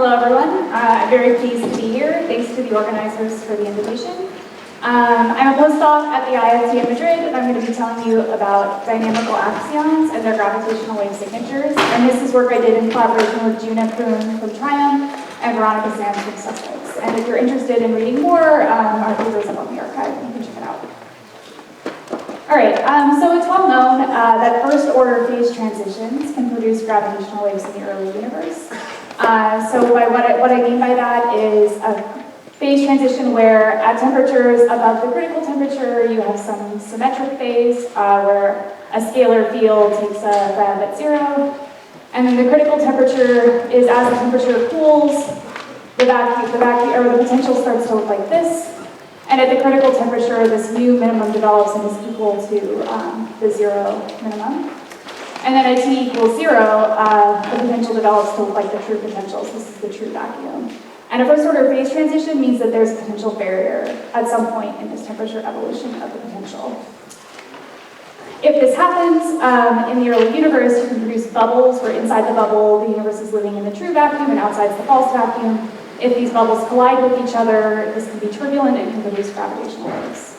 Hello, everyone. I'm very pleased to be here. Thanks to the organizers for the invitation. I'm a postdoc at the IST in Madrid, and I'm going to be telling you about dynamical axions and their gravitational wave signatures. And this is work I did in collaboration with Juna Kuhn from Triumph and Veronica Sands from Sussex. And if you're interested in reading more, our paper is up on the archive, and you can check it out. All right, so it's well known that first-order phase transitions can produce gravitational waves in the early universe. So what I mean by that is a phase transition where at temperatures above the critical temperature, you have some symmetric phase where a scalar field takes a grab at zero. And then the critical temperature is as the temperature cools, the potential starts to look like this. And at the critical temperature, this mu minimum develops and is equal to the zero minimum. And then at T equals zero, the potential develops to look like the true potential. So this is the true vacuum. And a first order phase transition means that there's a potential barrier at some point in this temperature evolution of the potential. If this happens in the early universe, you can produce bubbles where inside the bubble, the universe is living in the true vacuum and outside is the false vacuum. If these bubbles collide with each other, this can be turbulent and can produce gravitational waves.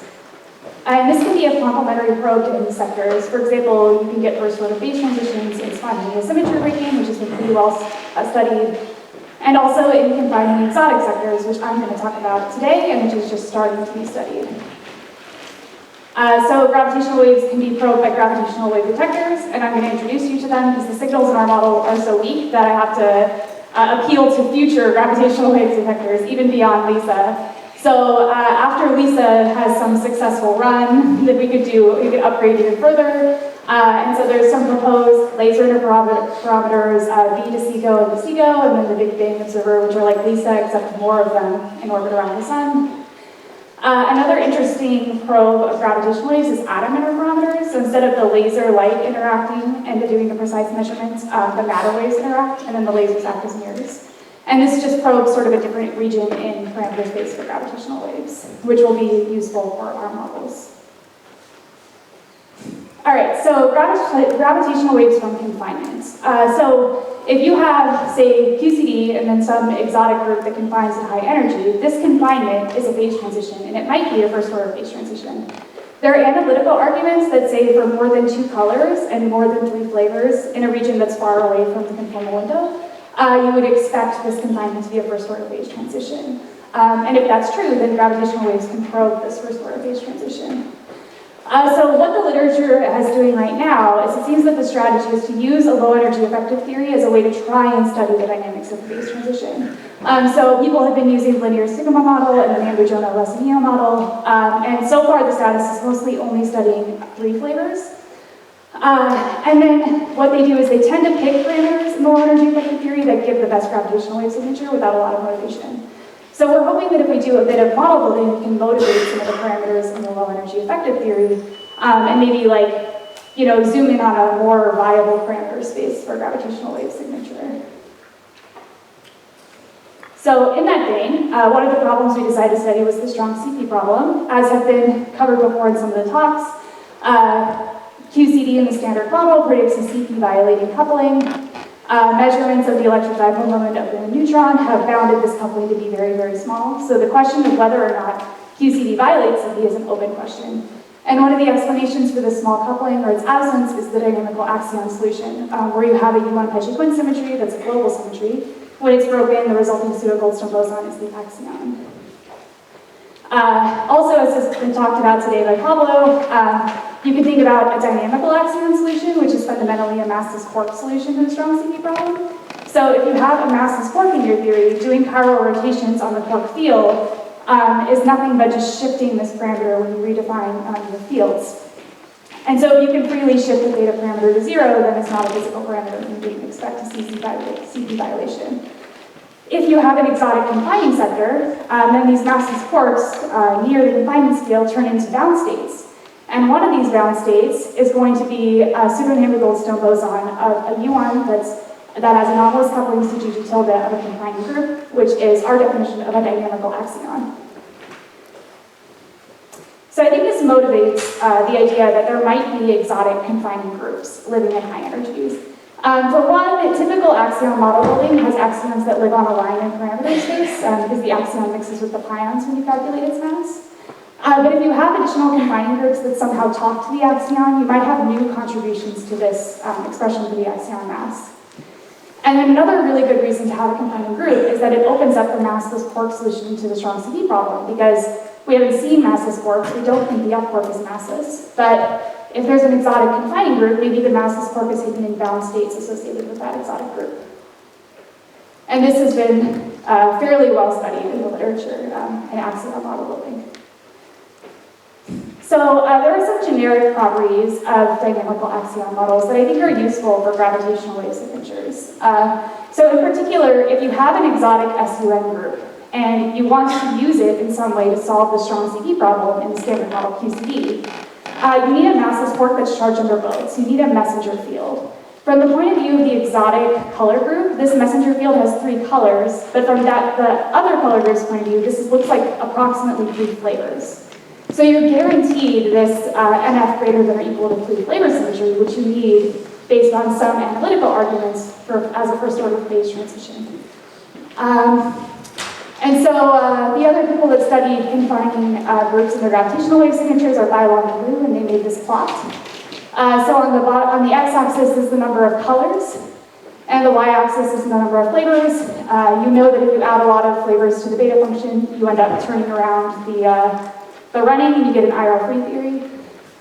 And this can be a complementary probe to any sectors. For example, you can get first order phase transitions in spontaneous symmetry breaking, which has been pretty well studied, and also in confining exotic sectors, which I'm going to talk about today, and which is just starting to be studied. So gravitational waves can be probed by gravitational wave detectors, and I'm going to introduce you to them because the signals in our model are so weak that I have to appeal to future gravitational wave detectors, even beyond LISA. So after LISA has some successful run that we could upgrade even further. And so there's some proposed laser interferometers, V to SIGO and to SIGO, and then the Big Bang Observer, which are like LISA, except more of them in orbit around the sun. Another interesting probe of gravitational waves is atom interferometers. So instead of the laser light interacting and doing the precise measurements, the matter waves interact, and then the lasers act as mirrors. And this just probes sort of a different region in parameter space for gravitational waves, which will be useful for our models. All right, so gravitational waves from confinement. So if you have, say, QCD and then some exotic group that confines at high energy, this confinement is a phase transition, and it might be a first-order phase transition. There are analytical arguments that say for more than 2 colors and more than 3 flavors in a region that's far away from the conformal window, you would expect this confinement to be a first-order phase transition. And if that's true, then gravitational waves can probe this first-order phase transition. So what the literature is doing right now is it seems that the strategy is to use a low-energy effective theory as a way to try and study the dynamics of the phase transition. So people have been using the linear sigma model and the Mandragona-Lessinio model, and so far the status is mostly only studying 3 flavors. And then what they do is they tend to pick parameters in the low-energy effective theory that give the best gravitational wave signature without a lot of motivation. So we're hoping that if we do a bit of model building, we can motivate some of the parameters in the low energy effective theory, and maybe zoom in on a more viable parameter space for gravitational wave signature. So in that vein, one of the problems we decided to study was the strong CP problem, as have been covered before in some of the talks. QCD in the standard model predicts a CP violating coupling. Measurements of the electric dipole moment of the neutron have bounded this coupling to be very, very small. So the question of whether or not QCD violates CP is an open question. And one of the explanations for this small coupling or its absence is the dynamical axion solution, where you have a U1 Pesce-Quinn symmetry that's a global symmetry. When it's broken, the resulting pseudo-Goldstone boson is the axion. Also, as has been talked about today by Pablo, you can think about a dynamical axion solution, which is fundamentally a massless quark solution to a strong CP problem. So if you have a massless quark in your theory, doing chiral rotations on the quark field is nothing but just shifting this parameter when you redefine the fields. And so if you can freely shift the theta parameter to 0, then it's not a physical parameter, and you don't expect to see CP violation. If you have an exotic confining sector, then these massless quarks near the confinement scale turn into bound states. And one of these bound states is going to be a pseudo-Hammer-Goldstone boson of a U1 that has anomalous couplings to GG tilde of a confining group, which is our definition of a dynamical axion. So I think this motivates the idea that there might be exotic confining groups living at high energies. For one, typical axion model building has axions that live on a line in parameter space because the axion mixes with the pions when you calculate its mass. But if you have additional confining groups that somehow talk to the axion, you might have new contributions to this expression for the axion mass. And then another really good reason to have a confining group is that it opens up the massless quark solution to the strong CD problem, because we haven't seen massless quarks, we don't think the F quark is massless. But if there's an exotic confining group, maybe the massless quark is hidden in bound states associated with that exotic group. And this has been fairly well studied in the literature in axion model building. So there are some generic properties of dynamical axion models that I think are useful for gravitational wave signatures. So in particular, if you have an exotic SUN group and you want to use it in some way to solve the strong CD problem in the standard model QCD, you need a massless quark that's charged under both, so you need a messenger field. From the point of view of the exotic color group, this messenger field has 3 colors, but from the other color group's point of view, this looks like approximately 3 flavors. So you're guaranteed this NF greater than or equal to 3 flavor symmetry, which you need based on some analytical arguments as a first order phase transition. And so the other people that studied confining groups in their gravitational wave signatures are Bailon and Liu, and they made this plot. So on the x-axis is the number of colors, and the y-axis is the number of flavors. You know that if you add a lot of flavors to the beta function, you end up turning around the running, and you get an IR-free theory.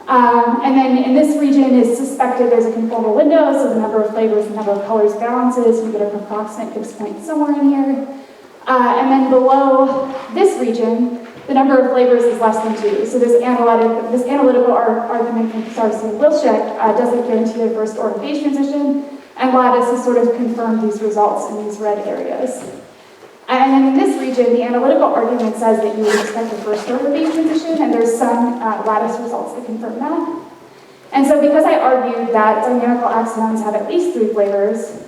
And then in this region is suspected there's a conformal window, so the number of flavors and the number of colors balances. You get an approximate Gibbs point somewhere in here. And then below this region, the number of flavors is less than 2. So this analytical argument from Sarsi and Wilczek doesn't guarantee a first order phase transition, and Lattice has sort of confirmed these results in these red areas. And then in this region, the analytical argument says that you would expect a first order phase transition, and there's some Lattice results that confirm that. And so because I argued that dynamical axions have at least 3 flavors,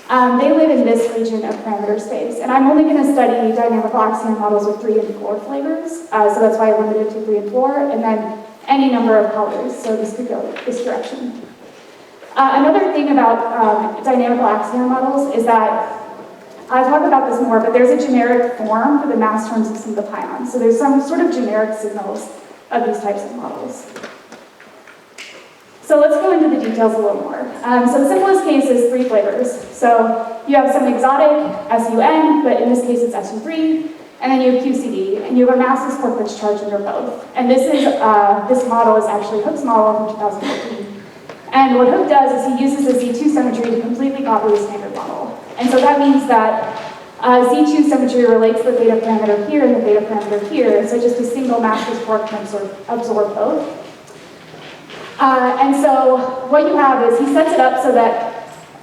they live in this region of parameter space. And I'm only going to study dynamical axion models with 3 and 4 flavors, so that's why I limited to 3 and 4, and then any number of colors, so this could go this direction. Another thing about dynamical axion models is that I'll talk about this more, but there's a generic form for the mass terms of some of the pions. So there's some sort of generic signals of these types of models. So let's go into the details a little more. So the simplest case is 3 flavors. So you have some exotic SUN, but in this case it's SU3, and then you have QCD, and you have a massless quark that's charged under both. And this model is actually Houtz model from 2014. And what Houtz does is he uses a Z2 symmetry to completely copy the standard model. And so that means that Z2 symmetry relates the theta parameter here and the theta parameter here, so just a single massless quark can absorb both. And so what you have is he sets it up so that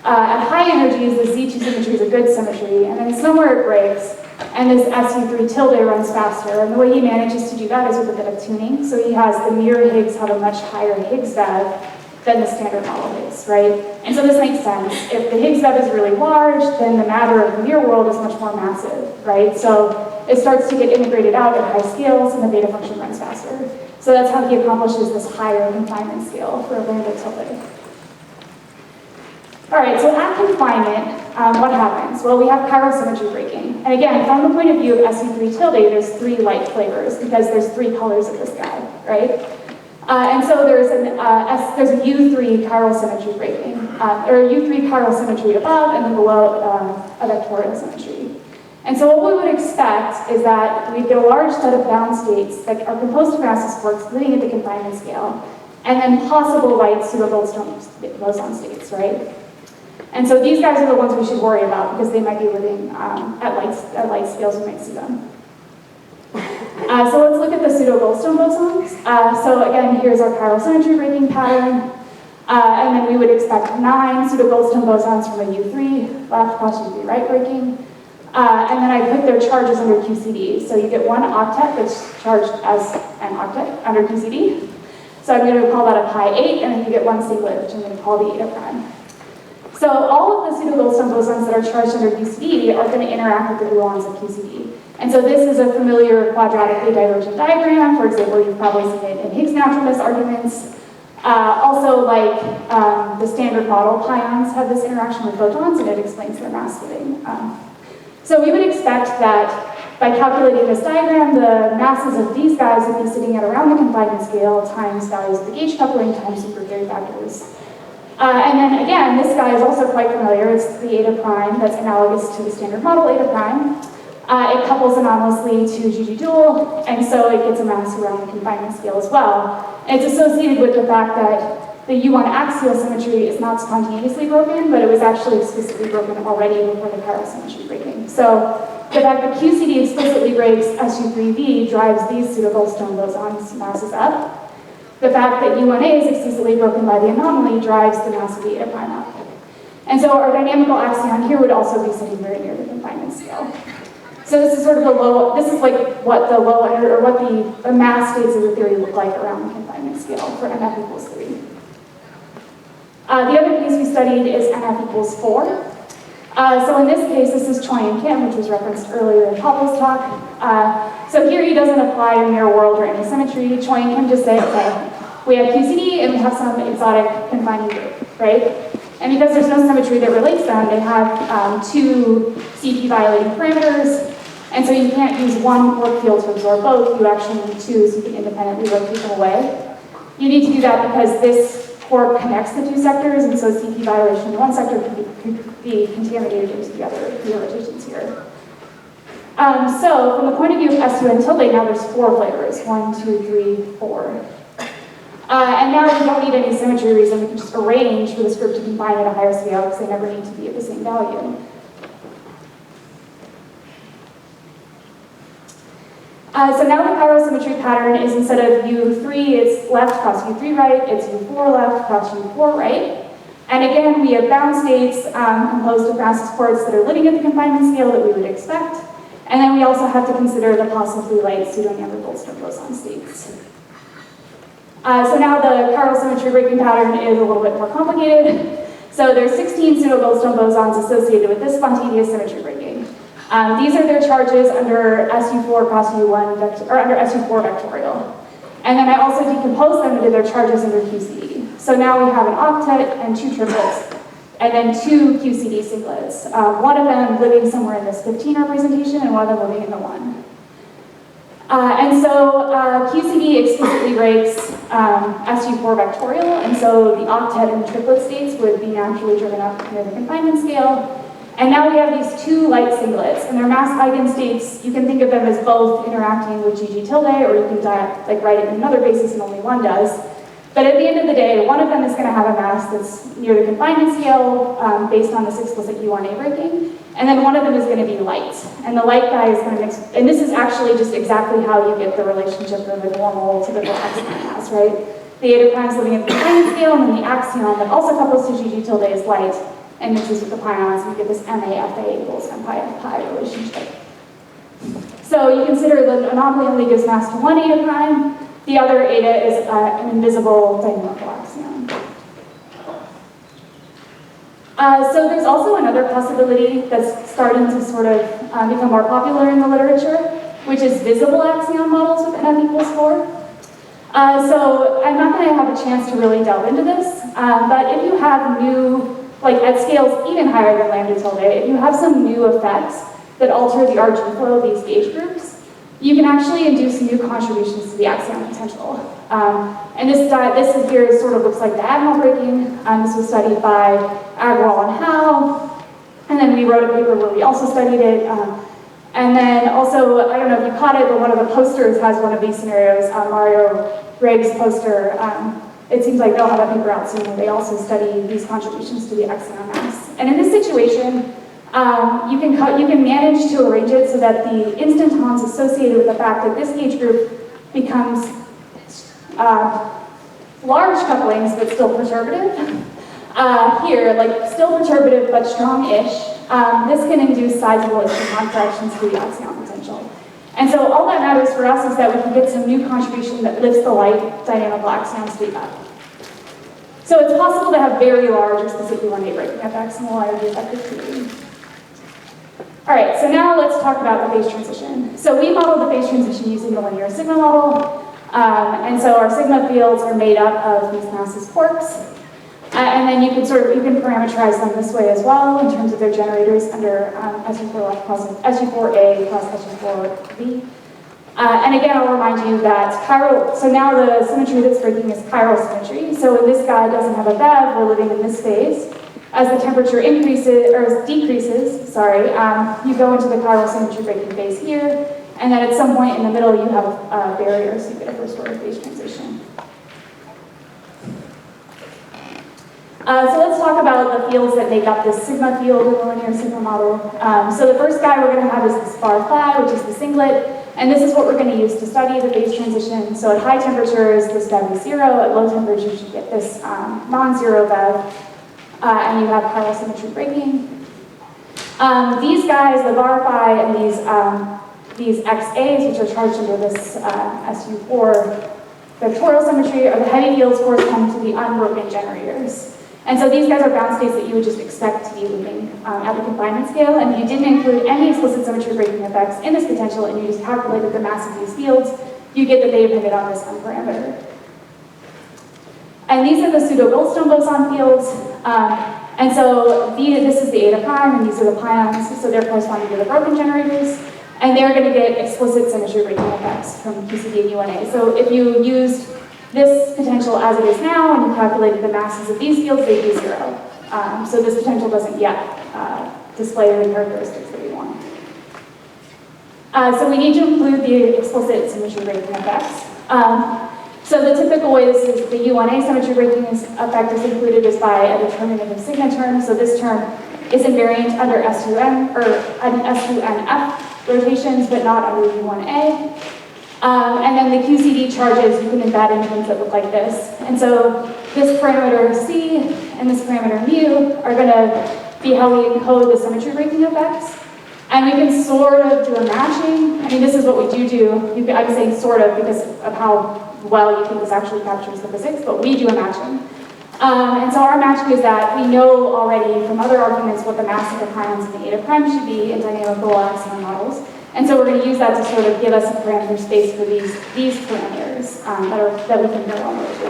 at high energies, the Z2 symmetry is a good symmetry, and then somewhere it breaks, and this SU3 tilde runs faster. And the way he manages to do that is with a bit of tuning. So he has the mirror Higgs have a much higher Higgs VEV than the standard model Higgs, right? And so this makes sense. If the Higgs VEV is really large, then the matter of the mirror world is much more massive, right? So it starts to get integrated out at high scales, and the beta function runs faster. So that's how he accomplishes this higher confinement scale for lambda tilde. All right, so at confinement, what happens? Well, we have chiral symmetry breaking. And again, from the point of view of SU3 tilde, there's 3 light flavors because there's 3 colors of this guy, right? And so there's a U3 chiral symmetry breaking, or U3 chiral symmetry above and then below a vectorial symmetry. And so what we would expect is that we get a large set of bound states that are composed of massless quarks living at the confinement scale, and then possible light pseudo-Goldstone boson states, right? And so these guys are the ones we should worry about because they might be living at light scales, we might see them. So let's look at the pseudo-Goldstone bosons. So again, here's our chiral symmetry breaking pattern. And then we would expect 9 pseudo-Goldstone bosons from a U3 left plus U3 right breaking. And then I put their charges under QCD. So you get 1 octet that's charged as an octet under QCD. So I'm going to call that a pi 8, and then you get 1 singlet, which I'm going to call the eta prime. So all of the pseudo-Goldstone bosons that are charged under QCD are going to interact with the gluons of QCD. And so this is a familiar quadratically divergent diagram. For example, you've probably seen it in Higgs naturalness arguments. Also, like the standard model, pions have this interaction with photons, and it explains their mass splitting. So we would expect that by calculating this diagram, the masses of these guys would be sitting at around the confinement scale times values of the gauge coupling times supertheory factors. And then again, this guy is also quite familiar. It's the eta prime that's analogous to the standard model eta prime. It couples anomalously to GG dual, and so it gets a mass around the confinement scale as well. And it's associated with the fact that the U1 axial symmetry is not spontaneously broken, but it was actually explicitly broken already before the chiral symmetry breaking. So the fact that QCD explicitly breaks SU3V drives these pseudo-Goldstone bosons masses up. The fact that U1A is explicitly broken by the anomaly drives the mass of the eta prime up. And so our dynamical axion here would also be sitting very near the confinement scale. So this is sort of this is like what the low end, or what the mass states of the theory look like around the confinement scale for NF equals 3. The other piece we studied is NF equals 4. So in this case, this is Choi and Kim, which was referenced earlier in Pablo's talk. So here he doesn't apply a mirror world or any symmetry. Choi and Kim just say, okay, we have QCD and we have some exotic confining group, right? And because there's no symmetry that relates them, they have two CP violating parameters. And so you can't use one quark field to absorb both. You actually need two so you can independently rotate them away. You need to do that because this quark connects the two sectors, and so CP violation in one sector could be contaminated into the other via rotations here. So from the point of view of SU and tilde, now there's 4 flavors. 1, 2, 3, 4. And now we don't need any symmetry reason. We can just arrange for this group to combine at a higher scale because they never need to be at the same value. So now the chiral symmetry pattern is, instead of U3, it's left cross U3 right, it's U4 left cross U4 right. And again, we have bound states composed of massless quarks that are living at the confinement scale that we would expect. And then we also have to consider the possibly light pseudo-Neanderthal boson states. So now the chiral symmetry breaking pattern is a little bit more complicated. So there's 16 pseudo-Goldstone bosons associated with this spontaneous symmetry breaking. These are their charges under SU4 cross U1, or under SU4 vectorial. And then I also decompose them into their charges under QCD. So now we have an octet and 2 triplets, and then 2 QCD singlets. One of them living somewhere in this 15 representation, and one of them living in the 1. And so QCD explicitly breaks SU4 vectorial, and so the octet and the triplet states would be naturally driven up near the confinement scale. And now we have these 2 light singlets, and their mass eigenstates, you can think of them as both interacting with GG tilde, or you can write it in another basis and only one does. But at the end of the day, one of them is going to have a mass that's near the confinement scale based on this explicit U1A breaking, and then one of them is going to be light. And the light guy is going to mix, and this is actually just exactly how you get the relationship of a normal typical axion mass, right? The eta prime is living at the confinement scale, and then the axion that also couples to GG tilde is light, and mixes with the pions, and you get this MAFA equals M pi F pi relationship. So you consider the anomaly only gives mass to one eta prime. The other eta is an invisible dynamical axion. So there's also another possibility that's starting to sort of become more popular in the literature, which is visible axion models with NF equals 4. So I'm not going to have a chance to really delve into this, but if you have new, like at scales even higher than lambda tilde, if you have some new effects that alter the RG flow of these gauge groups, you can actually induce new contributions to the axion potential. And this here sort of looks like diagonal breaking. This was studied by Agrawal and Howe, and then we wrote a paper where we also studied it. And then also, I don't know if you caught it, but one of the posters has one of these scenarios, Mario Gregg's poster. It seems like they'll have a paper out soon where they also study these contributions to the axion mass. And in this situation, you can manage to arrange it so that the instantons associated with the fact that this gauge group becomes large couplings but still perturbative. Here, like still perturbative but strong-ish, this can induce sizable instanton corrections to the axion potential. And so all that matters for us is that we can get some new contribution that lifts the light dynamical axion state up. So it's possible to have very large explicit U1A breaking effects, and we'll either do effective. All right, so now let's talk about the phase transition. So we modeled the phase transition using the linear sigma model. And so our sigma fields are made up of these massless quarks. And then you can parameterize them this way as well in terms of their generators under SU4A plus SU4B. And again, I'll remind you that so now the symmetry that's breaking is chiral symmetry. So when this guy doesn't have a bev, we're living in this phase. As the temperature decreases, you go into the chiral symmetry breaking phase here, and then at some point in the middle you have a barrier, so you get a first order phase transition. So let's talk about the fields that make up this sigma field in the linear sigma model. So the first guy we're going to have is this bar phi, which is the singlet, and this is what we're going to use to study the phase transition. So at high temperatures, this bev is 0. At low temperatures, you get this non-zero bev, and you have chiral symmetry breaking. These guys, the bar phi and these XAs, which are charged under this SU4 vectorial symmetry, are the heavy fields corresponding to the unbroken generators. And so these guys are bound states that you would just expect to be living at the confinement scale, and if you didn't include any explicit symmetry breaking effects in this potential and you just calculated the mass of these fields, you get that they depended on this unparameter. And these are the pseudo-Goldstone boson fields. And so this is the eta prime, and these are the pions, so they're corresponding to the broken generators. And they're going to get explicit symmetry breaking effects from QCD and UNA. So if you used this potential as it is now, and you calculated the masses of these fields, they'd be 0. So this potential doesn't yet display the characteristics that we want. So we need to include the explicit symmetry breaking effects. So the typical way the UNA symmetry breaking effect is included is by a determinative sigma term. So this term is invariant under SUN or SUNF rotations, but not under U1A. And then the QCD charges, you can embed in things that look like this. And so this parameter C and this parameter mu are going to be how we encode the symmetry breaking effects. And we can sort of do a matching. I mean, this is what we do. I'm saying sort of because of how well you think this actually captures the physics, but we do a matching. And so our matching is that we know already from other arguments what the mass of the pions and the eta prime should be in dynamical axion models. And so we're going to use that to sort of give us a parameter space for these parameters that we can go on with.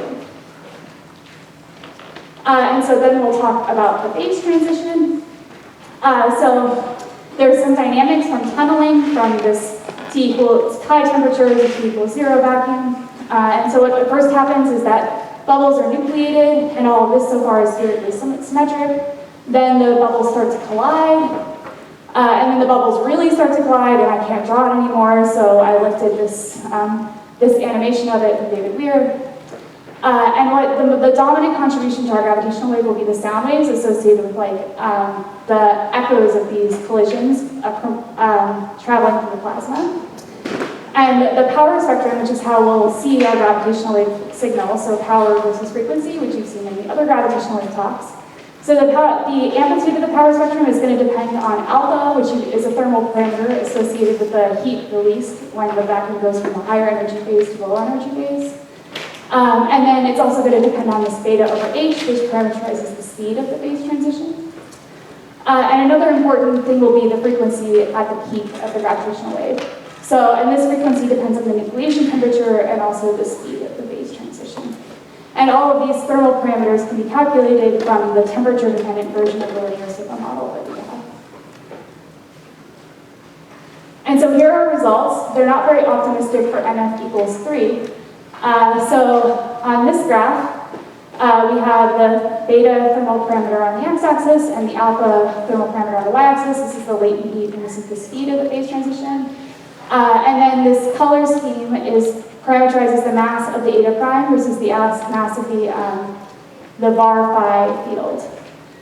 And so then we'll talk about the phase transition. So there's some dynamics from tunneling from this T equals high temperature to T equals 0 vacuum. And so what first happens is that bubbles are nucleated, and all of this so far is spherically symmetric. Then the bubbles start to collide. And then the bubbles really start to collide, and I can't draw it anymore, so I lifted this animation of it from David Weir. And what the dominant contribution to our gravitational wave will be the sound waves associated with the echoes of these collisions traveling through the plasma. And the power spectrum, which is how we'll see our gravitational wave signal, so power versus frequency, which you've seen in the other gravitational wave talks. So the amplitude of the power spectrum is going to depend on alpha, which is a thermal parameter associated with the heat released when the vacuum goes from a higher energy phase to low energy phase. And then it's also going to depend on this beta over h, which parameterizes the speed of the phase transition. And another important thing will be the frequency at the peak of the gravitational wave. So, and this frequency depends on the nucleation temperature and also the speed of the phase transition. And all of these thermal parameters can be calculated from the temperature-dependent version of the linear sigma model that we have. And so here are our results. They're not very optimistic for NF equals 3. So on this graph, we have the beta thermal parameter on the x-axis and the alpha thermal parameter on the y-axis. This is the latent heat, and this is the speed of the phase transition. And then this color scheme parameterizes the mass of the eta prime versus the mass of the var phi field.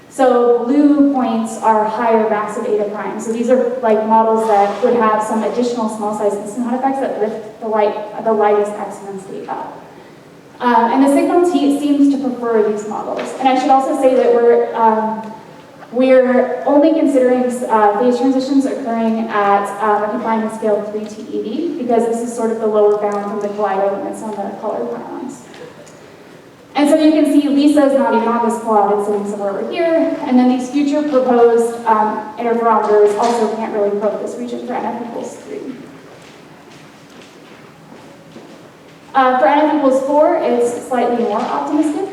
So blue points are higher mass of eta prime. So these are like models that would have some additional small size instanton effects that lift the lightest axion state up. And the signal seems to prefer these models. And I should also say that we're only considering phase transitions occurring at a confinement scale of 3 TeV, because this is sort of the lower bound from the collider limits on the colored pions. And so you can see Lisa is not even on this plot, it's sitting somewhere over here. And then these future proposed interferometers also can't really probe this region for NF equals 3. For n equals 4, it's slightly more optimistic.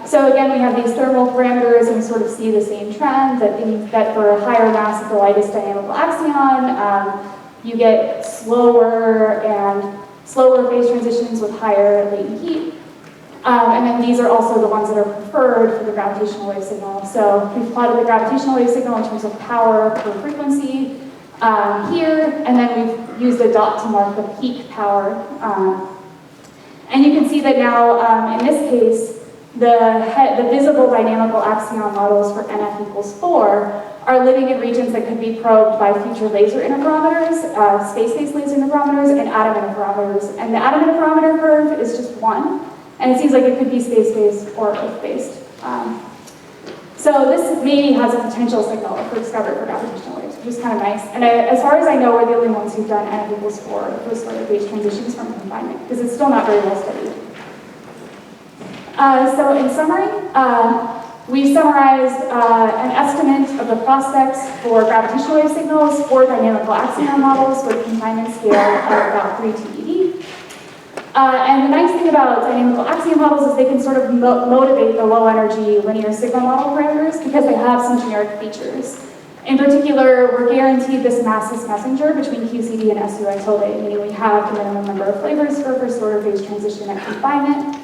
So again, we have these thermal parameters, and we sort of see the same trend that for a higher mass of the lightest dynamical axion, you get slower phase transitions with higher latent heat. And then these are also the ones that are preferred for the gravitational wave signal. So we've plotted the gravitational wave signal in terms of power per frequency here, and then we've used a dot to mark the peak power. And you can see that now, in this case, the visible dynamical axion models for NF equals 4 are living in regions that could be probed by future laser interferometers, space-based laser interferometers, and atom interferometers. And the atom interferometer curve is just 1, and it seems like it could be space-based or Earth-based. So this maybe has a potential signal for discovery for gravitational waves, which is kind of nice. And as far as I know, we're the only ones who've done NF equals 4 for sort of phase transitions from confinement, because it's still not very well studied. So in summary, we summarized an estimate of the prospects for gravitational wave signals for dynamical axion models with confinement scale of about 3 TeV. And the nice thing about dynamical axion models is they can sort of motivate the low energy linear signal model parameters because they have some generic features. In particular, we're guaranteed this massless messenger between QCD and SUI tilde, meaning we have the minimum number of flavors for first order phase transition at confinement.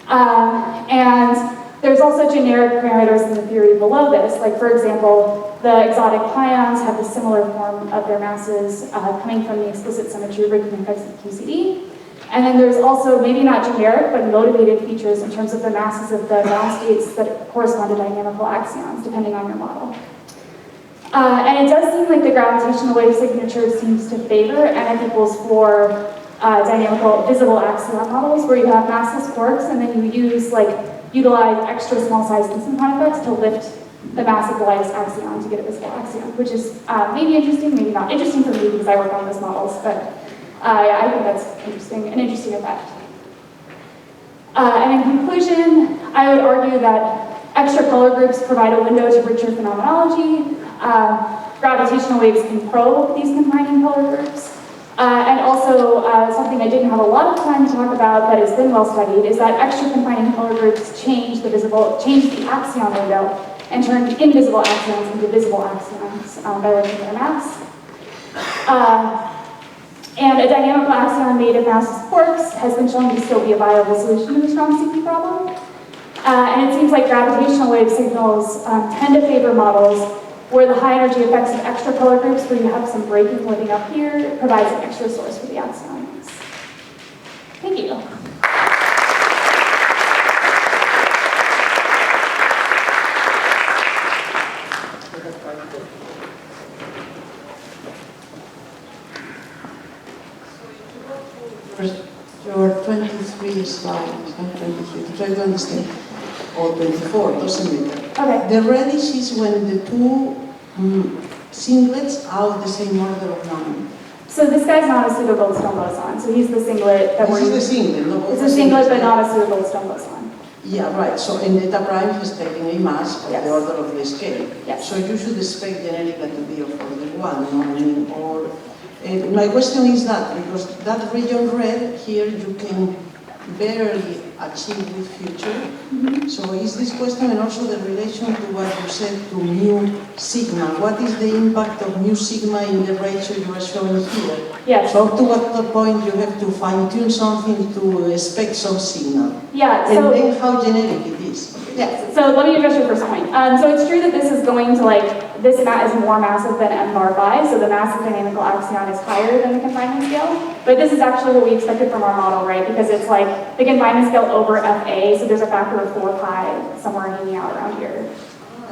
And there's also generic parameters in the theory below this, like for example, the exotic pions have the similar form of their masses coming from the explicit symmetry breaking effects of QCD. And then there's also, maybe not generic, but motivated features in terms of the masses of the ground states that correspond to dynamical axions, depending on your model. And it does seem like the gravitational wave signature seems to favor NF equals 4 dynamical visible axion models, where you have massless quarks, and then you utilize extra small size instanton effects to lift the mass of the lightest axion to get a visible axion, which is maybe interesting, maybe not interesting for me because I work on those models, but I think that's an interesting effect. And in conclusion, I would argue that extra color groups provide a window to richer phenomenology. Gravitational waves can probe these confining color groups. And also, something I didn't have a lot of time to talk about, but has been well studied, is that extra confining color groups change the axion window and turn invisible axions into visible axions by lifting their mass. And a dynamical axion made of massless quarks has been shown to still be a viable solution to the strong CP problem. And it seems like gravitational wave signals tend to favor models where the high energy effects of extra color groups, where you have some breaking living up here, provides an extra source for the axions. Thank you. Your 23 slides, 23, to try to understand, or 24, doesn't matter. Okay. The reddish is when the two singlets are the same order of number. So this guy's not a pseudo-Goldstone boson, so he's the singlet that This is the singlet, no? It's a singlet, but not a pseudo-Goldstone boson. Yeah, right. So in theta prime is taking a mass of Yes. the order of the scale. Yes. So you should expect generically to be of order 1, no? I mean, or my question is that because that region red here you can barely achieve with future. So is this question and also the relation to what you said to mu sigma? What is the impact of mu sigma in the ratio you are showing here? Yes. So up to what point you have to fine-tune something to expect some signal? Yeah, And so, then how generic it is? yes, so let me address your first point. So it's true that this is going to this mat is more massive than m bar 5, so the mass of dynamical axion is higher than the confinement scale. But this is actually what we expected from our model, right? Because it's like the confinement scale over FA, so there's a factor of 4 pi somewhere hanging out around here.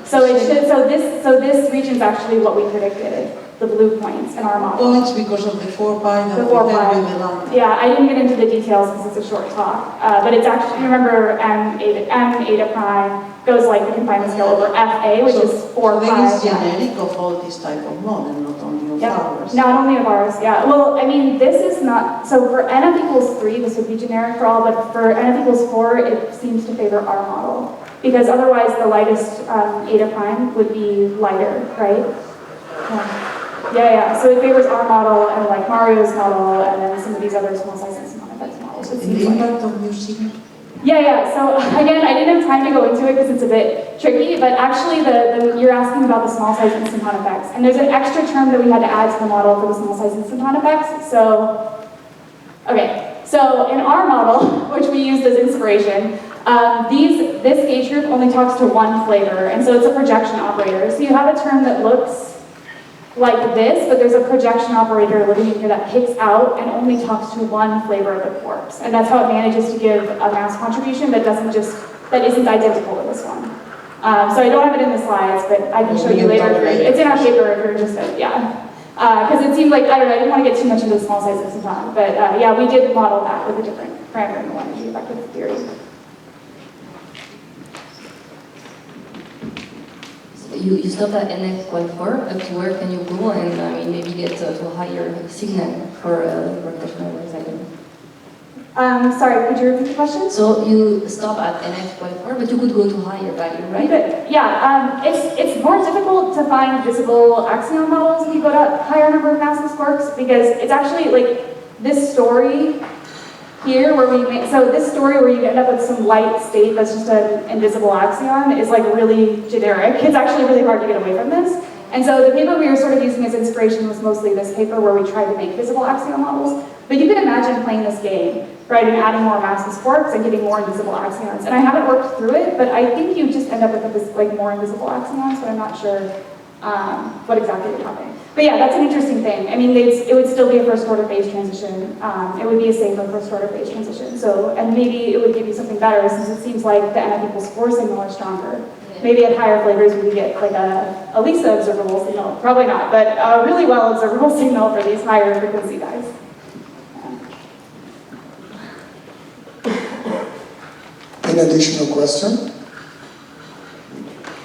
So it should, so this region is actually what we predicted, the blue points in our model. Oh, it's because of the 4 pi that The we 4 have pi. with the lambda. Yeah, I didn't get into the details because it's a short talk. But it's actually, remember, m eta prime goes like the confinement scale over FA, which is 4 pi. So that is generic of all this type of model, not only of ours. Not only of ours, yeah. Well, I mean, this is not, so for NF equals 3, this would be generic for all, but for NF equals 4, it seems to favor our model. Because otherwise the lightest eta prime would be lighter, right? Yeah, so it favors our model and like Mario's model and then some of these other small size instanton effects models. it And seems the like. impact of new signal? Yeah. So again, I didn't have time to go into it because it's a bit tricky, but actually you're asking about the small size instanton effects. And there's an extra term that we had to add to the model for the small size instanton effects. So, okay. So in our model, which we used as inspiration, this gauge group only talks to one flavor, and so it's a projection operator. So you have a term that looks like this, but there's a projection operator living in here that picks out and only talks to one flavor of the corpse. And that's how it manages to give a mass contribution that isn't identical to this one. So I don't have it in the slides, but I can show you later. It's in our paper if you're interested, yeah. Because it seemed like, I don't know, I didn't want to get too much into the small size instanton, but yeah, we did model that with a different parameter in the energy effective theory. You stopped at NX equal 4, up to where can you go and maybe get to a higher signal for gravitational wave cycle? Sorry, could you repeat the question? So you stop at NX equal 4, but you could go to higher value, right? Yeah, it's more difficult to find visible axion models if you go to higher number of massless quarks, because it's actually like this story here where this story where you end up with some light state that's just an invisible axion is like really generic. It's actually really hard to get away from this. And so the paper we were sort of using as inspiration was mostly this paper where we tried to make visible axion models. But you can imagine playing this game, right, and adding more massless quarks and getting more invisible axions. And I haven't worked through it, but I think you just end up with like more invisible axions, but I'm not sure what exactly would happen. But yeah, that's an interesting thing. I mean, it would still be a first order phase transition. It would be a safer first order phase transition. So, and maybe it would give you something better since it seems like the N=4 signal are stronger. Maybe at higher flavors we could get like a LISA observable signal. Probably not, but a really well observable signal for these higher frequency guys. Any additional question?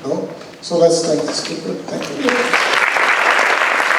No? So let's thank the speaker. Thank you.